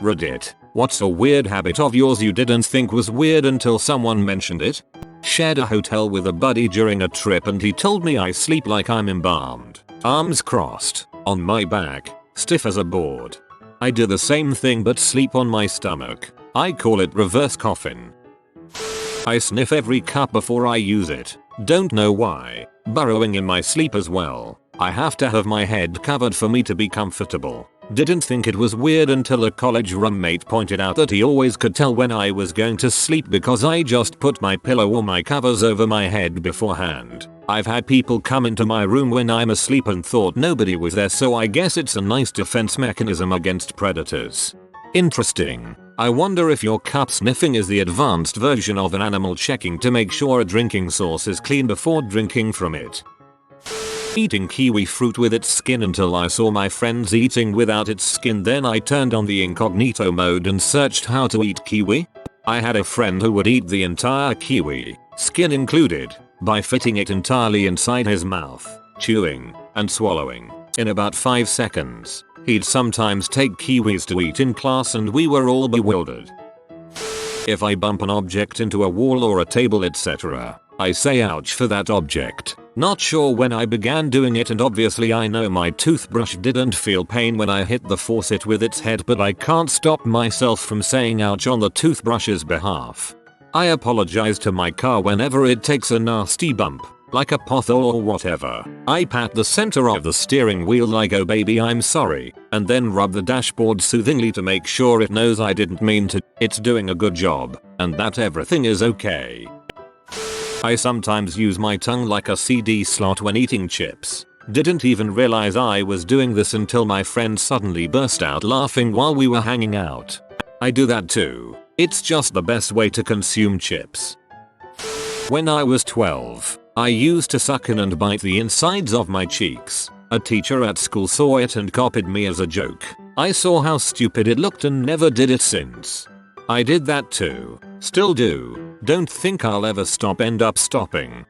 Reddit, what's a weird habit of yours you didn't think was weird until someone mentioned it? Shared a hotel with a buddy during a trip and he told me I sleep like I'm embalmed, arms crossed, on my back, stiff as a board. I do the same thing but sleep on my stomach. I call it reverse coffin. I sniff every cup before I use it. Don't know why. Burrowing in my sleep as well. I have to have my head covered for me to be comfortable. Didn't think it was weird until a college roommate pointed out that he always could tell when I was going to sleep because I just put my pillow or my covers over my head beforehand. I've had people come into my room when I'm asleep and thought nobody was there, so I guess it's a nice defense mechanism against predators. Interesting. I wonder if your cup sniffing is the advanced version of an animal checking to make sure a drinking source is clean before drinking from it. Eating kiwi fruit with its skin until I saw my friends eating without its skin, then I turned on the incognito mode and searched how to eat kiwi. I had a friend who would eat the entire kiwi, skin included, by fitting it entirely inside his mouth, chewing, and swallowing, in about 5 seconds. He'd sometimes take kiwis to eat in class and we were all bewildered. If I bump an object into a wall or a table etc., I say ouch for that object. Not sure when I began doing it, and obviously I know my toothbrush didn't feel pain when I hit the faucet with its head, but I can't stop myself from saying ouch on the toothbrush's behalf. I apologize to my car whenever it takes a nasty bump, like a pothole or whatever. I pat the center of the steering wheel like oh baby I'm sorry, and then rub the dashboard soothingly to make sure it knows I didn't mean to. It's doing a good job, and that everything is okay. I sometimes use my tongue like a CD slot when eating chips. Didn't even realize I was doing this until my friend suddenly burst out laughing while we were hanging out. I do that too. It's just the best way to consume chips. When I was 12, I used to suck in and bite the insides of my cheeks. A teacher at school saw it and copied me as a joke. I saw how stupid it looked and never did it since. I did that too. Still do. Don't think I'll ever stop, end up stopping.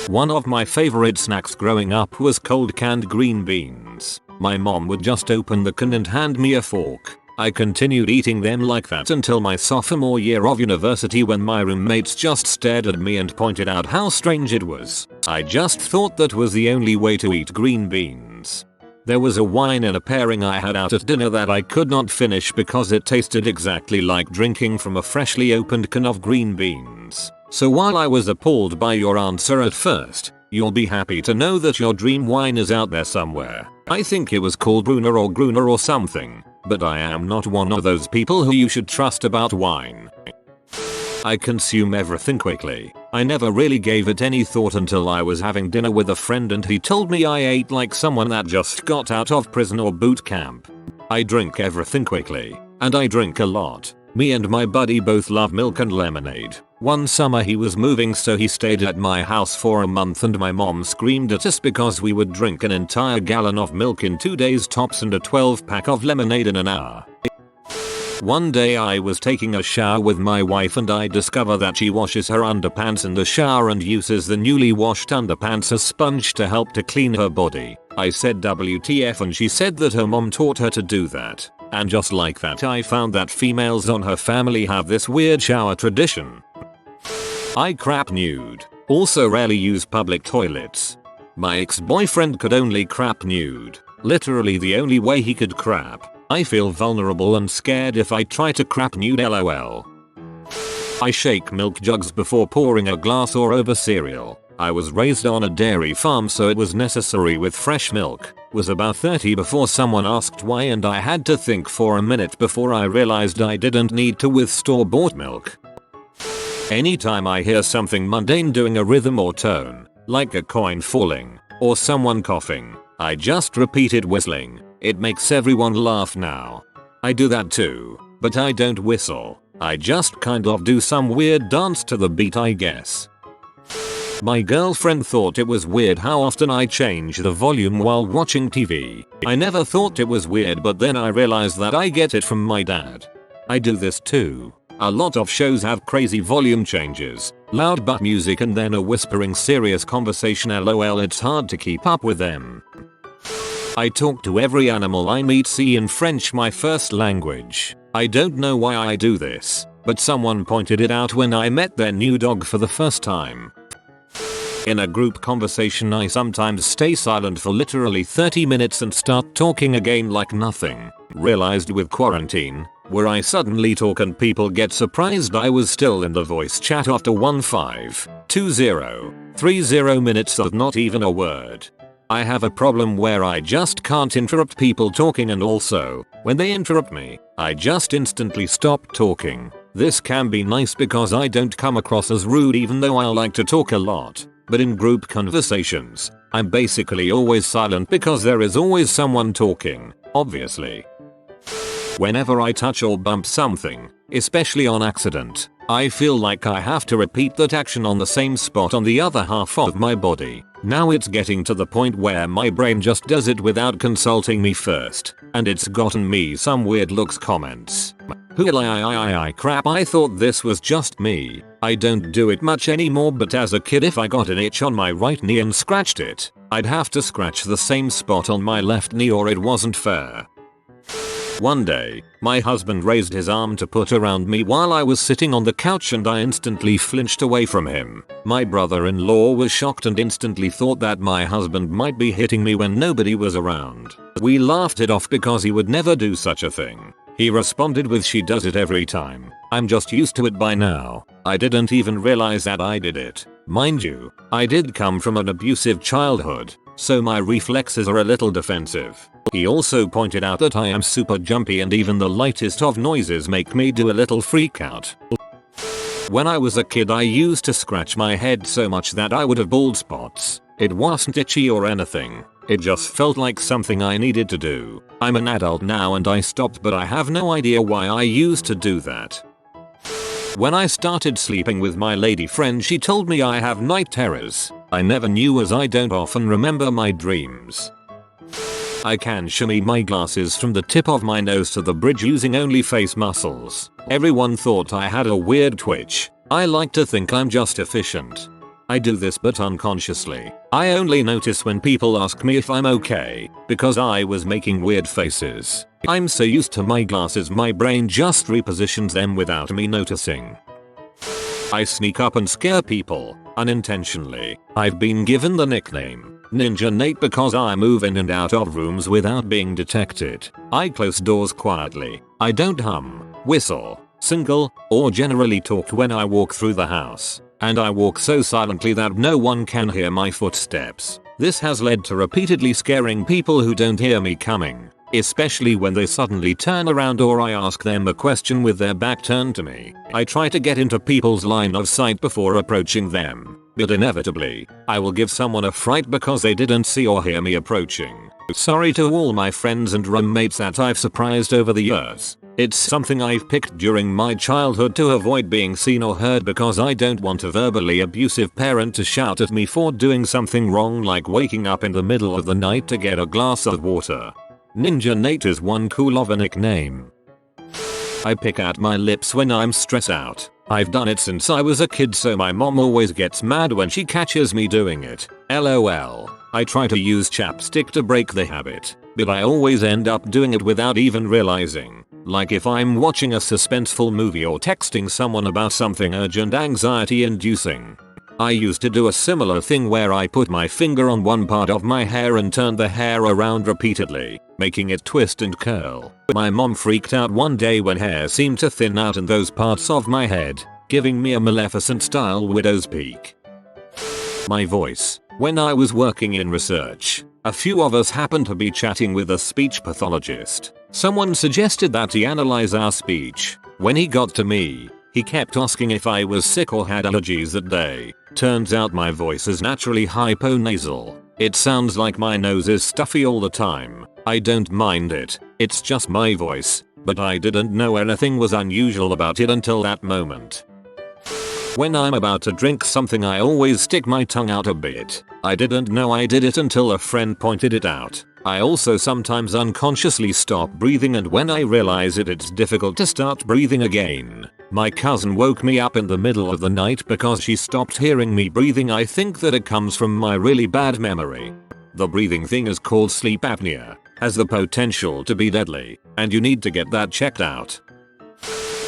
One of my favorite snacks growing up was cold canned green beans. My mom would just open the can and hand me a fork. I continued eating them like that until my sophomore year of university, when my roommates just stared at me and pointed out how strange it was. I just thought that was the only way to eat green beans. There was a wine in a pairing I had out at dinner that I could not finish because it tasted exactly like drinking from a freshly opened can of green beans. So while I was appalled by your answer at first, you'll be happy to know that your dream wine is out there somewhere. I think it was called Bruner or Gruner or something, but I am not one of those people who you should trust about wine. I consume everything quickly. I never really gave it any thought until I was having dinner with a friend and he told me I ate like someone that just got out of prison or boot camp. I drink everything quickly, and I drink a lot. Me and my buddy both love milk and lemonade. One summer he was moving, so he stayed at my house for a month and my mom screamed at us because we would drink an entire gallon of milk in 2 days tops and a 12-pack of lemonade in an hour. One day I was taking a shower with my wife and I discover that she washes her underpants in the shower and uses the newly washed underpants as sponge to help to clean her body. I said WTF and she said that her mom taught her to do that. And just like that I found that females on her family have this weird shower tradition. I crap nude. Also rarely use public toilets. My ex-boyfriend could only crap nude. Literally the only way he could crap. I feel vulnerable and scared if I try to crap nude, lol. I shake milk jugs before pouring a glass or over cereal. I was raised on a dairy farm, so it was necessary with fresh milk. Was about 30 before someone asked why, and I had to think for a minute before I realized I didn't need to with store-bought milk. Anytime I hear something mundane doing a rhythm or tone, like a coin falling, or someone coughing, I just repeated whistling. It makes everyone laugh now. I do that too, but I don't whistle. I just kind of do some weird dance to the beat, I guess. My girlfriend thought it was weird how often I change the volume while watching TV. I never thought it was weird, but then I realized that I get it from my dad. I do this too. A lot of shows have crazy volume changes, loud butt music and then a whispering serious conversation, lol. It's hard to keep up with them. I talk to every animal I meet. See in French, my first language. I don't know why I do this, but someone pointed it out when I met their new dog for the first time. In a group conversation, I sometimes stay silent for literally 30 minutes and start talking again like nothing. Realized with quarantine, where I suddenly talk and people get surprised I was still in the voice chat after 30 minutes of not even a word. I have a problem where I just can't interrupt people talking, and also, when they interrupt me, I just instantly stop talking. This can be nice because I don't come across as rude even though I like to talk a lot. But in group conversations, I'm basically always silent because there is always someone talking, obviously. Whenever I touch or bump something, especially on accident, I feel like I have to repeat that action on the same spot on the other half of my body. Now it's getting to the point where my brain just does it without consulting me first, and it's gotten me some weird looks comments. Crap, I thought this was just me. I don't do it much anymore, but as a kid if I got an itch on my right knee and scratched it, I'd have to scratch the same spot on my left knee or it wasn't fair. One day, my husband raised his arm to put around me while I was sitting on the couch and I instantly flinched away from him. My brother-in-law was shocked and instantly thought that my husband might be hitting me when nobody was around. We laughed it off because he would never do such a thing. He responded with, "She does it every time. I'm just used to it by now." I didn't even realize that I did it. Mind you, I did come from an abusive childhood, so my reflexes are a little defensive. He also pointed out that I am super jumpy and even the lightest of noises make me do a little freak out. When I was a kid I used to scratch my head so much that I would have bald spots. It wasn't itchy or anything. It just felt like something I needed to do. I'm an adult now and I stopped, but I have no idea why I used to do that. When I started sleeping with my lady friend she told me I have night terrors. I never knew as I don't often remember my dreams. I can shimmy my glasses from the tip of my nose to the bridge using only face muscles. Everyone thought I had a weird twitch. I like to think I'm just efficient. I do this but unconsciously. I only notice when people ask me if I'm okay, because I was making weird faces. I'm so used to my glasses my brain just repositions them without me noticing. I sneak up and scare people, unintentionally. I've been given the nickname Ninja Nate because I move in and out of rooms without being detected. I close doors quietly. I don't hum, whistle, single, or generally talk when I walk through the house. And I walk so silently that no one can hear my footsteps. This has led to repeatedly scaring people who don't hear me coming, especially when they suddenly turn around or I ask them a question with their back turned to me. I try to get into people's line of sight before approaching them, but inevitably, I will give someone a fright because they didn't see or hear me approaching. Sorry to all my friends and roommates that I've surprised over the years. It's something I've picked during my childhood to avoid being seen or heard because I don't want a verbally abusive parent to shout at me for doing something wrong like waking up in the middle of the night to get a glass of water. Ninja Nate is one cool of a nickname. I pick at my lips when I'm stressed out. I've done it since I was a kid so my mom always gets mad when she catches me doing it. LOL. I try to use chapstick to break the habit, but I always end up doing it without even realizing. Like if I'm watching a suspenseful movie or texting someone about something urgent anxiety inducing. I used to do a similar thing where I put my finger on one part of my hair and turned the hair around repeatedly, making it twist and curl. My mom freaked out one day when hair seemed to thin out in those parts of my head, giving me a Maleficent style widow's peak. My voice. When I was working in research, a few of us happened to be chatting with a speech pathologist. Someone suggested that he analyze our speech. When he got to me, he kept asking if I was sick or had allergies that day. Turns out my voice is naturally hyponasal. It sounds like my nose is stuffy all the time. I don't mind it, it's just my voice, but I didn't know anything was unusual about it until that moment. When I'm about to drink something I always stick my tongue out a bit. I didn't know I did it until a friend pointed it out. I also sometimes unconsciously stop breathing and when I realize it it's difficult to start breathing again. My cousin woke me up in the middle of the night because she stopped hearing me breathing. I think that it comes from my really bad memory. The breathing thing is called sleep apnea, has the potential to be deadly, and you need to get that checked out.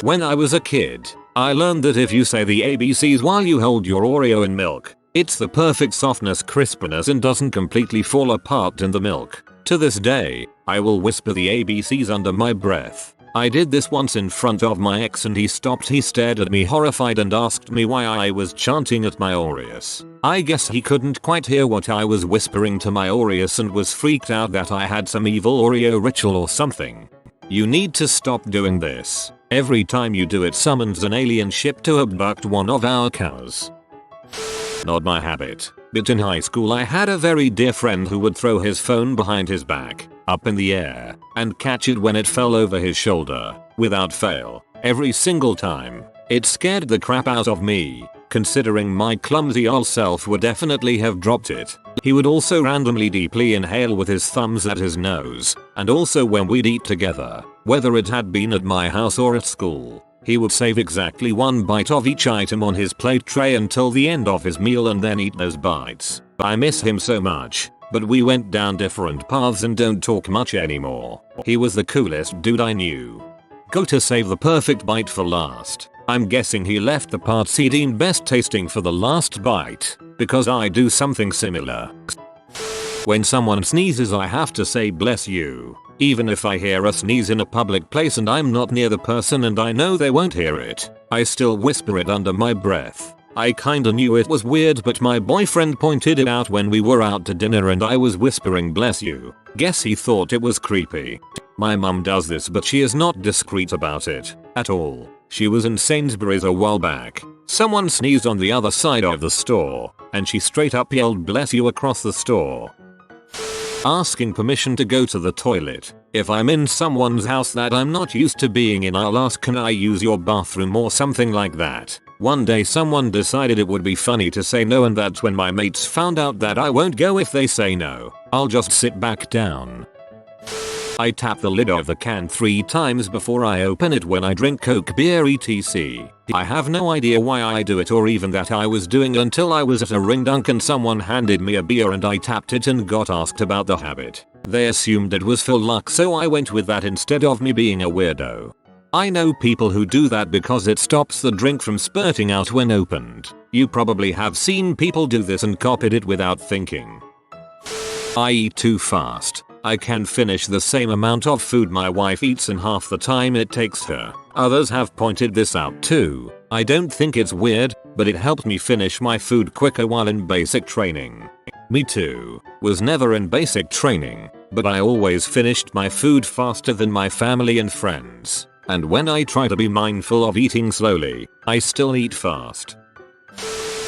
When I was a kid, I learned that if you say the ABCs while you hold your Oreo in milk, it's the perfect softness, crispiness, and doesn't completely fall apart in the milk. To this day, I will whisper the ABCs under my breath. I did this once in front of my ex and he stopped. He stared at me horrified and asked me why I was chanting at my Oreos. I guess he couldn't quite hear what I was whispering to my Oreos and was freaked out that I had some evil Oreo ritual or something. You need to stop doing this. Every time you do it summons an alien ship to abduct one of our cows. Not my habit, but in high school I had a very dear friend who would throw his phone behind his back, up in the air, and catch it when it fell over his shoulder, without fail, every single time. It scared the crap out of me, considering my clumsy old self would definitely have dropped it. He would also randomly deeply inhale with his thumbs at his nose, and also when we'd eat together, whether it had been at my house or at school. He would save exactly one bite of each item on his plate tray until the end of his meal and then eat those bites. I miss him so much, but we went down different paths and don't talk much anymore. He was the coolest dude I knew. Go to save the perfect bite for last. I'm guessing he left the parts he deemed best tasting for the last bite, because I do something similar. When someone sneezes I have to say bless you. Even if I hear a sneeze in a public place and I'm not near the person and I know they won't hear it, I still whisper it under my breath. I kinda knew it was weird but my boyfriend pointed it out when we were out to dinner and I was whispering bless you. Guess he thought it was creepy. My mum does this but she is not discreet about it at all. She was in Sainsbury's a while back. Someone sneezed on the other side of the store, and she straight up yelled bless you across the store. Asking permission to go to the toilet. If I'm in someone's house that I'm not used to being in, I'll ask can I use your bathroom or something like that. One day someone decided it would be funny to say no, and that's when my mates found out that I won't go if they say no. I'll just sit back down. I tap the lid of the can 3 times before I open it when I drink Coke, beer, etc. I have no idea why I do it or even that I was doing it until I was at a ring dunk and someone handed me a beer and I tapped it and got asked about the habit. They assumed it was for luck so I went with that instead of me being a weirdo. I know people who do that because it stops the drink from spurting out when opened. You probably have seen people do this and copied it without thinking. I eat too fast. I can finish the same amount of food my wife eats in half the time it takes her. Others have pointed this out too. I don't think it's weird, but it helped me finish my food quicker while in basic training. Me too. Was never in basic training, but I always finished my food faster than my family and friends. And when I try to be mindful of eating slowly, I still eat fast.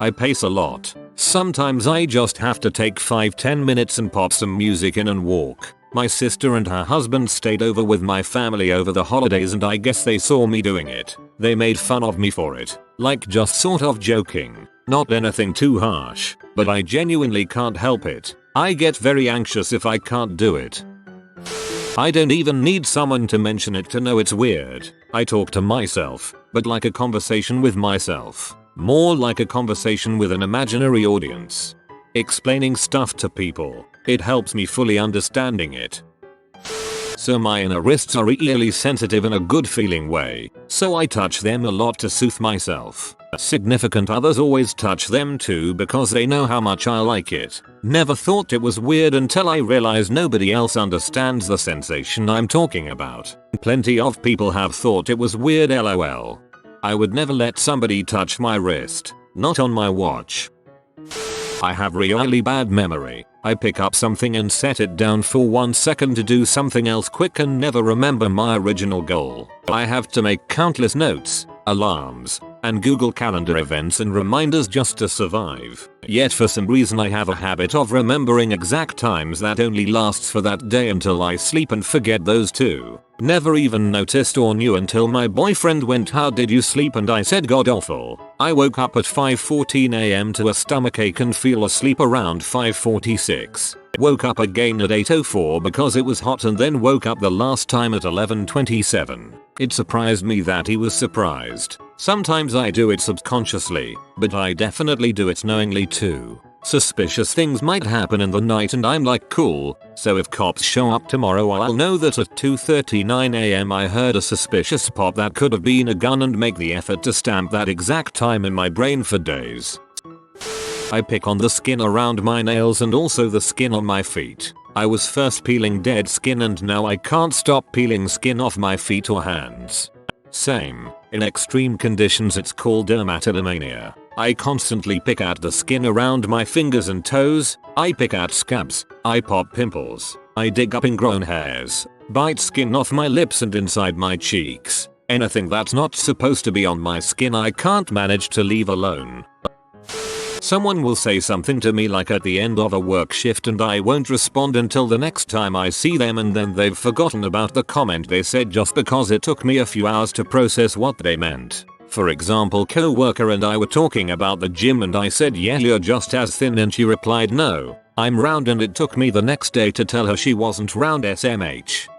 I pace a lot. Sometimes I just have to take 5-10 minutes and pop some music in and walk. My sister and her husband stayed over with my family over the holidays and I guess they saw me doing it. They made fun of me for it, like just sort of joking. Not anything too harsh, but I genuinely can't help it. I get very anxious if I can't do it. I don't even need someone to mention it to know it's weird. I talk to myself, but like a conversation with myself. More like a conversation with an imaginary audience. Explaining stuff to people, it helps me fully understanding it. So my inner wrists are eerily sensitive in a good feeling way, so I touch them a lot to soothe myself. Significant others always touch them too because they know how much I like it. Never thought it was weird until I realized nobody else understands the sensation I'm talking about. Plenty of people have thought it was weird, lol. I would never let somebody touch my wrist, not on my watch. I have really bad memory. I pick up something and set it down for 1 second to do something else quick and never remember my original goal. I have to make countless notes, alarms, and Google Calendar events and reminders just to survive. Yet for some reason I have a habit of remembering exact times that only lasts for that day until I sleep and forget those too. Never even noticed or knew until my boyfriend went, "How did you sleep?" and I said, "God awful." I woke up at 5:14 am to a stomachache and fell asleep around 5:46. Woke up again at 8:04 because it was hot and then woke up the last time at 11:27. It surprised me that he was surprised. Sometimes I do it subconsciously, but I definitely do it knowingly too. Suspicious things might happen in the night and I'm like cool, so if cops show up tomorrow I'll know that at 2:39 am I heard a suspicious pop that could have been a gun and make the effort to stamp that exact time in my brain for days. I pick on the skin around my nails and also the skin on my feet. I was first peeling dead skin and now I can't stop peeling skin off my feet or hands. Same. In extreme conditions it's called dermatillomania. I constantly pick at the skin around my fingers and toes, I pick at scabs, I pop pimples, I dig up ingrown hairs, bite skin off my lips and inside my cheeks. Anything that's not supposed to be on my skin I can't manage to leave alone. Someone will say something to me like at the end of a work shift and I won't respond until the next time I see them and then they've forgotten about the comment they said just because it took me a few hours to process what they meant. For example, co-worker and I were talking about the gym and I said yeah you're just as thin and she replied no, I'm round and it took me the next day to tell her she wasn't round SMH.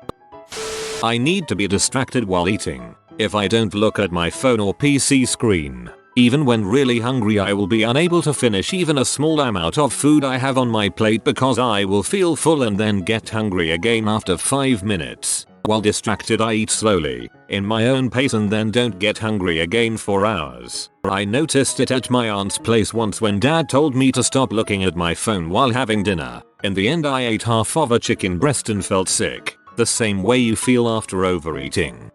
I need to be distracted while eating. If I don't look at my phone or PC screen, even when really hungry I will be unable to finish even a small amount of food I have on my plate because I will feel full and then get hungry again after 5 minutes. While distracted I eat slowly, in my own pace and then don't get hungry again for hours. I noticed it at my aunt's place once when dad told me to stop looking at my phone while having dinner. In the end I ate half of a chicken breast and felt sick, the same way you feel after overeating.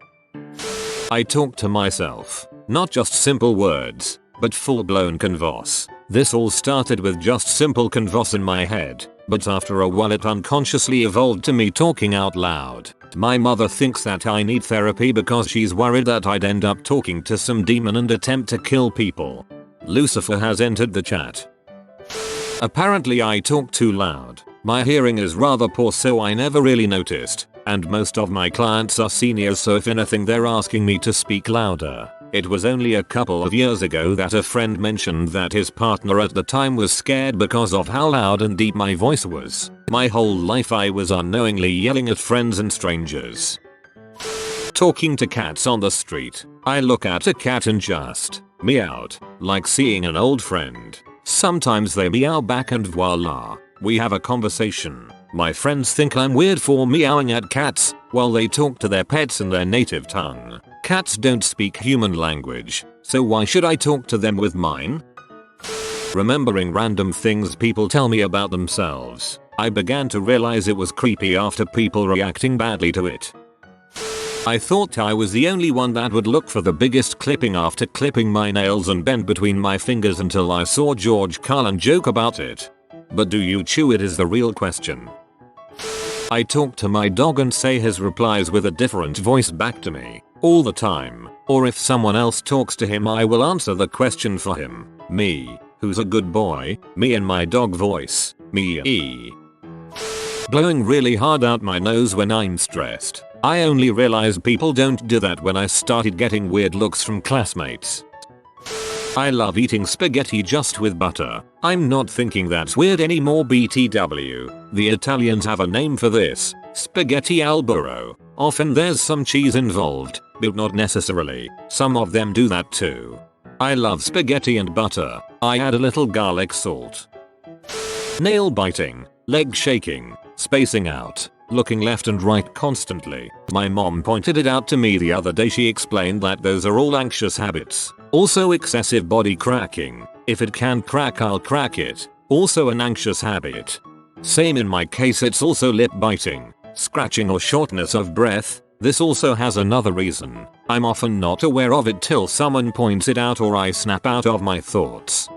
I talk to myself. Not just simple words, but full-blown convos. This all started with just simple convos in my head, but after a while it unconsciously evolved to me talking out loud. My mother thinks that I need therapy because she's worried that I'd end up talking to some demon and attempt to kill people. Lucifer has entered the chat. Apparently I talk too loud. My hearing is rather poor so I never really noticed, and most of my clients are seniors so if anything they're asking me to speak louder. It was only a couple of years ago that a friend mentioned that his partner at the time was scared because of how loud and deep my voice was. My whole life I was unknowingly yelling at friends and strangers. Talking to cats on the street. I look at a cat and just meowed, like seeing an old friend. Sometimes they meow back and voila, we have a conversation. My friends think I'm weird for meowing at cats, while they talk to their pets in their native tongue. Cats don't speak human language, so why should I talk to them with mine? Remembering random things people tell me about themselves, I began to realize it was creepy after people reacting badly to it. I thought I was the only one that would look for the biggest clipping after clipping my nails and bend between my fingers until I saw George Carlin joke about it. But do you chew it is the real question. I talk to my dog and say his replies with a different voice back to me all the time, or if someone else talks to him I will answer the question for him. Me, who's a good boy, me and my dog voice, me. Blowing really hard out my nose when I'm stressed. I only realized people don't do that when I started getting weird looks from classmates. I love eating spaghetti just with butter. I'm not thinking that's weird anymore BTW. The Italians have a name for this, spaghetti al burro. Often there's some cheese involved, but not necessarily. Some of them do that too. I love spaghetti and butter. I add a little garlic salt. Nail biting, leg shaking, spacing out, looking left and right constantly. My mom pointed it out to me the other day. She explained that those are all anxious habits. Also excessive body cracking. If it can crack I'll crack it. Also an anxious habit. Same in my case, it's also lip biting, scratching or shortness of breath. This also has another reason. I'm often not aware of it till someone points it out or I snap out of my thoughts.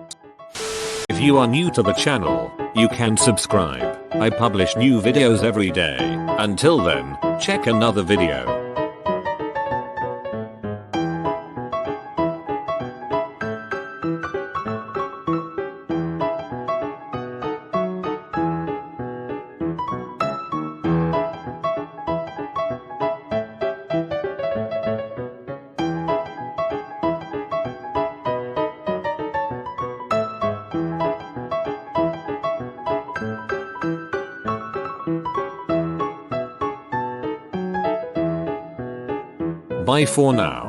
If you are new to the channel, you can subscribe. I publish new videos every day. Until then, check another video. Bye for now.